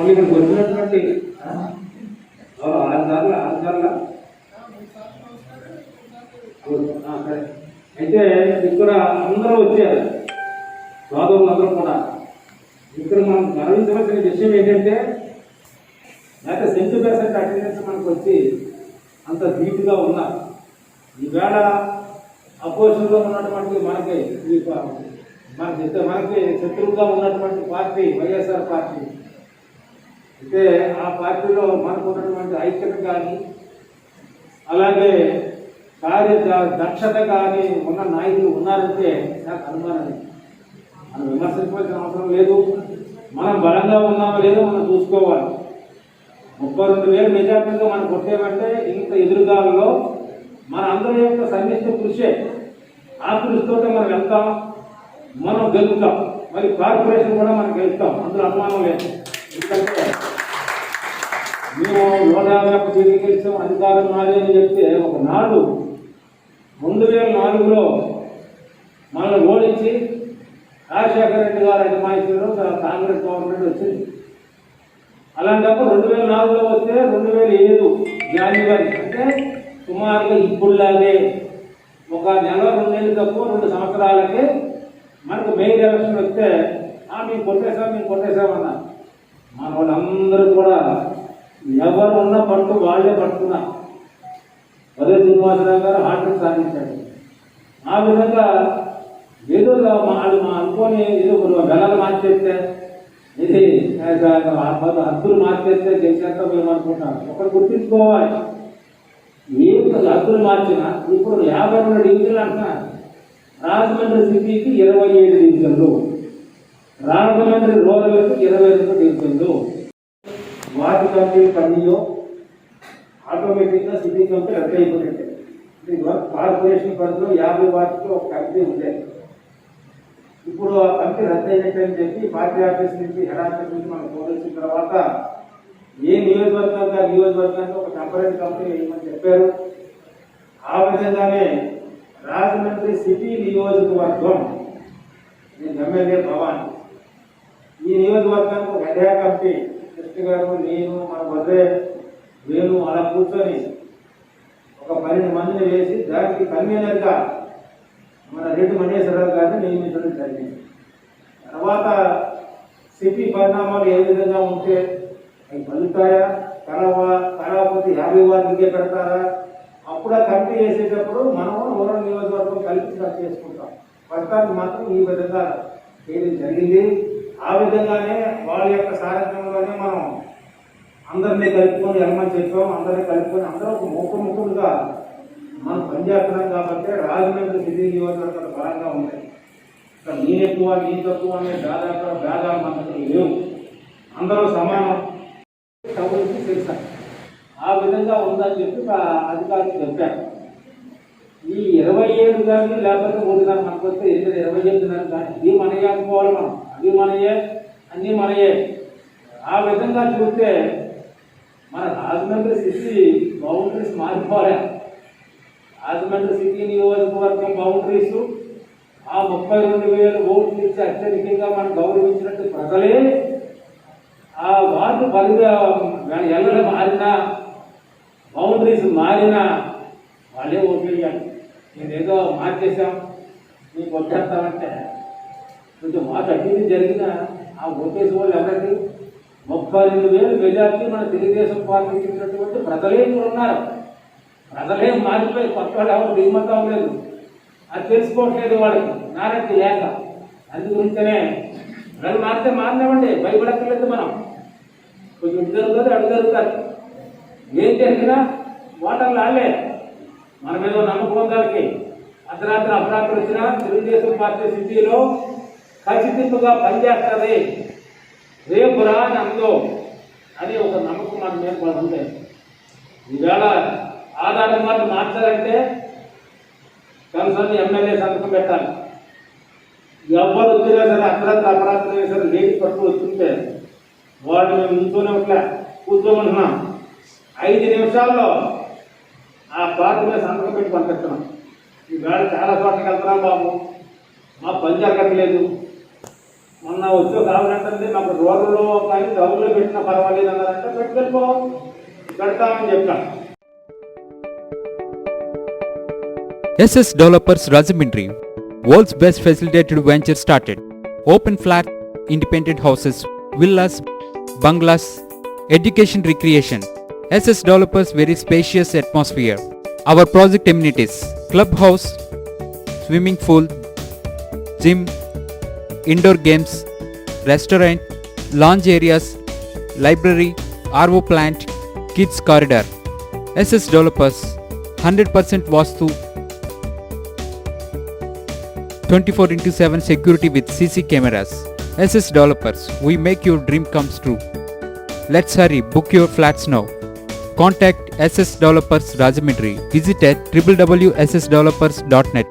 ఇక్కడికి వచ్చినటువంటి అయితే ఇక్కడ అందరూ వచ్చారు, సోదరులు అందరూ కూడా. ఇక్కడ మనం గమనించవలసిన విషయం ఏంటంటే, లేకపోతే 70% అటెండెన్స్ మనకు వచ్చి అంత ధీటుగా ఉన్నారు. ఈవేళ అపోజిషన్లో ఉన్నటువంటి మనకి శత్రువుగా ఉన్నటువంటి పార్టీ వైఎస్ఆర్ పార్టీ అయితే ఆ పార్టీలో మనకు ఉన్నటువంటి ఐక్యత కానీ అలాగే దక్షత కానీ ఉన్న నాయకులు ఉన్నారంటే నాకు అనుమానం. మనం విమర్శించవలసిన అవసరం లేదు. మనం బలంగా ఉన్నామో లేదో మనం చూసుకోవాలి. 32,000 మెజార్టీగా మనం కొట్టేమంటే ఇంత ఎదురుగాలలో మన అందరి యొక్క సన్నిహిత కృషే. ఆ కృషితో మనం వెళ్తాం, మనం గెలుస్తాం. మరి కార్పొరేషన్ కూడా మనం గెలుస్తాం, అందులో అనుమానం లేదు. ఎందుకంటే మేము 150 సీట్లు గెలిచాం, అధికారం నాది అని చెప్తే ఒకనాడు 2004లో మనల్ని ఓడించి రాజశేఖర రెడ్డి గారు అజమాయిషీలో కాంగ్రెస్ గవర్నమెంట్ వచ్చింది. అలాంటప్పుడు 2004లో వస్తే 2007 జనవరి అంటే సుమారుగా ఇప్పుడులాగే ఒక నెల 2 నెలలు తక్కువ 2 సంవత్సరాలకి మనకు మెయిన్ ఎలక్షన్ వస్తే మేము కొట్టేశామన్నారు. మన వాళ్ళందరూ కూడా ఎవరు ఉన్న పట్టు వాళ్ళే పట్టుకున్నారు. అదే శ్రీనివాసరావు గారు హార్ట్రిక్ సాధించాడు. ఆ విధంగా ఏదో వాళ్ళు అనుకోని ఏదో వెలలు మార్చేస్తే ఇది హద్దులు మార్చేస్తే గెలిచేస్తాం మేము అనుకుంటాం. ఒకటి గుర్తించుకోవాలి, ఏం హద్దులు మార్చినా ఇప్పుడు 52 డివిజన్లు అంటున్నారు. రాజమండ్రి సిటీకి 27 డివిజన్లు, రాజమండ్రి రూరల్కి 22 డివిజన్లు. వాటి కంపెనీ పనియో ఆటోమేటిక్గా సిటీ కంపెనీ రద్దు అయిపోయింది. కార్పొరేషన్ పరిధిలో 50 వాటికి ఒక కంపెనీ ఉండేది. ఇప్పుడు ఆ కంపెనీ రద్దు అయినట్టు అని చెప్పి పార్టీ ఆఫీస్ నుంచి హెడ్ ఆఫీస్ నుంచి మనం పోలిసిన తర్వాత ఏ నియోజకవర్గానికి ఒక టెంపరీ కంపెనీ వేయమని చెప్పారు. ఆ విధంగానే రాజమండ్రి సిటీ నియోజకవర్గం, నేను ఎమ్మెల్యే భవాన్, ఈ నియోజకవర్గానికి ఒక హెడ్ కంపెనీ కృష్ణ గారు, నేను, మన వద్దే వేణు అలా కూర్చొని ఒక 12 మందిని వేసి దానికి కన్వీనర్గా మన రెడ్డి మహేశ్వరరావు గారిని నియమించడం జరిగింది. తర్వాత సిటీ పరిణామాలు ఏ విధంగా ఉంటే అవి పలుతాయా, కళాపతి 50 వాటికే పెడతారా, అప్పుడు ఆ కమిటీ వేసేటప్పుడు మనం రూరల్ నియోజకవర్గం కలిపి స్టార్ట్ చేసుకుంటాం. ప్రస్తుతానికి మాత్రం ఈ విధంగా చేయడం జరిగింది. ఆ విధంగానే వాళ్ళ యొక్క సారథ్యంలోనే మనం అందరినీ కలుపుకొని వెళ్ళమని చెప్పాం. అందరినీ కలుపుకొని అందరూ ఒక ముఖ్యంగా మనం పనిచేస్తున్నాం. కాబట్టి రాజమండ్రి సిటీ నియోజకవర్గాలు బలంగా ఉంటాయి. ఇక్కడ నేను ఎక్కువ నీ తక్కువ అనే భేదాలు మనకు లేవు. అందరూ సమానం టౌన్కి తెలుసారు. ఆ విధంగా ఉందని చెప్పి అధికారులు చెప్పారు. ఈ 27 కానీ లేకపోతే 3 కానీ మనకు వస్తే 27 కానీ ఇది మనయే అనుకోవాలి. మనం అది మనయే, అన్నీ మనయే. ఆ విధంగా చూస్తే మన రాజమండ్రి సిటీ బౌండరీస్ మారిపోలే. రాజమండ్రి సిటీ నియోజకవర్గం బౌండరీస్ ఆ 32,000 ఓట్లు ఇచ్చి అత్యధికంగా మనం గౌరవించినట్టు ప్రజలే ఆ వార్డు ఎల్లలు మారినా బౌండరీస్ మారినా వాళ్ళే ఓట్లు వేయాలి. నేనేదో మార్చేసాం నీకు వచ్చేస్తామంటే కొంచెం మాకు అడ్డీ జరిగిన ఆ ఓటేసి వాళ్ళు ఎవరికి 32,000 మెజార్టీ మన తెలుగుదేశం పార్టీకి ఇచ్చినటువంటి ప్రజలే ఇక్కడ ఉన్నారు. ప్రజలే మారిపోయి కొత్త వాళ్ళు ఎవరు దిగుమతం లేదు. అది తెలుసుకోవట్లేదు వాళ్ళకి నారటి లేక. అందు గురించనే ప్రజలు మారితే మారినామండి, భయపడక్కర్లేదు. మనం కొంచెం ఇటు జరుగుతుంది అటు జరుగుతారు. ఏం జరిగినా ఓటర్లు ఆడలే మన మీద నమ్మకం దానికి. అర్ధరాత్రి అపరాత్రులు వచ్చినా తెలుగుదేశం పార్టీ సిటీలో ఖచ్చితంగా పనిచేస్తుంది, రేపు రా అని అందో అని ఒక నమ్మకం మన మీద కూడా ఉంది. ఈవేళ ఆధార్ నెంబర్ మార్చాలంటే కన్సర్న్ ఎమ్మెల్యే సంతకం పెట్టాలి. ఎవరు వచ్చినా సరే అర్ధరాత్రి అపరాత్రి సరే లేడీ పట్టు వస్తుంటే వాళ్ళు మేము నుంచోనే ఉంటే కూర్చోమంటున్నాం. 5 నిమిషాల్లో ఆ పార్టీ మీద సంతకం పెట్టి పంపిస్తున్నాం. ఈవేళ చాలా చోట్లకి వెళ్తున్నాం బాబు, మా పని జరగట్లేదు. మొన్న వచ్చి కావాలంటే మాకు రోడ్లలో కానీ డబ్బులు పెట్టినా పర్వాలేదు అన్నారంటే పెట్టుకెళ్ళిపో, పెడతామని చెప్పాను. SS Developers Rajahmundry, world's best facilitated venture started. Open flat, independent houses, villas, bungalows, education recreation. SS Developers very spacious atmosphere. Our project amenities: clubhouse, swimming pool, gym, indoor games, restaurant, lounge areas, library, RO plant, kids corridor. SS Developers 100% Vastu, 24/7 security with CC cameras. SS Developers, we make your dream comes true. Let's hurry, book your flats now. Contact SS Developers Rajahmundry. Visit at www.ssdevelopers.net.